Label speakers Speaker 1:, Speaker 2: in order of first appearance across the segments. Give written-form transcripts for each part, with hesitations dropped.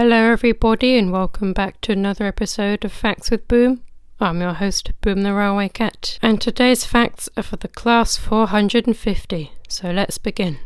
Speaker 1: Hello everybody and welcome back to another episode of Facts with Boom. I'm your host, Boom the Railway Cat, and today's facts are for the class 450, so let's begin.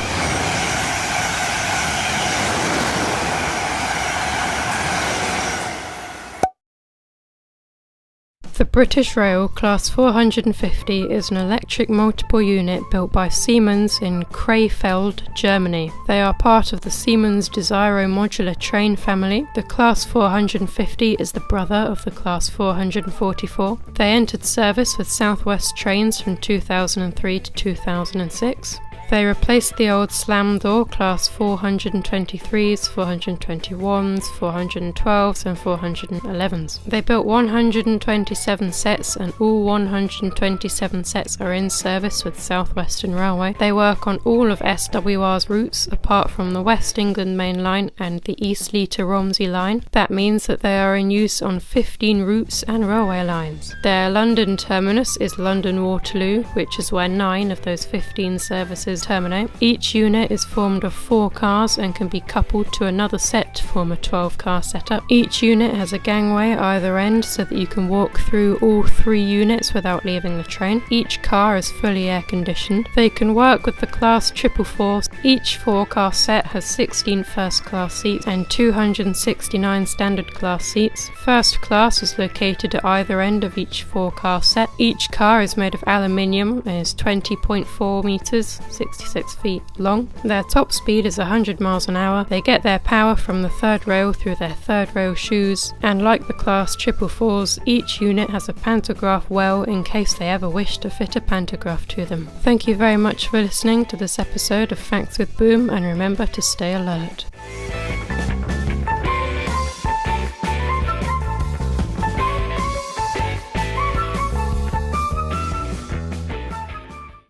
Speaker 1: The British Rail Class 450 is an electric multiple unit built by Siemens in Krefeld, Germany. They are part of the Siemens Desiro modular train family. The Class 450 is the brother of the Class 444. They entered service with Southwest trains from 2003 to 2006. They replaced the old slam door Class 423s, 421s, 412s and 411s. They built 127 sets and all 127 sets are in service with South Western Railway. They work on all of SWR's routes apart from the West England Main Line and the Eastleigh to Romsey line. That means that they are in use on 15 routes and railway lines. Their London terminus is London Waterloo, which is where 9 of those 15 services terminate. Each unit is formed of 4 cars and can be coupled to another set to form a 12-car setup. Each unit has a gangway at either end so that you can walk through all 3 units without leaving the train. Each car is fully air conditioned. They can work with the Class 444. Each 4-car set has 16 first class seats and 269 standard class seats. First class is located at either end of each 4-car set. Each car is made of aluminium and is 20.4 metres, 66 feet long. Their top speed is 100 miles an hour. They get their power from the third rail through their third rail shoes, and like the Class 444s, each unit has a pantograph well in case they ever wish to fit a pantograph to them. Thank you very much for listening to this episode of Facts with Boom, and remember to stay alert.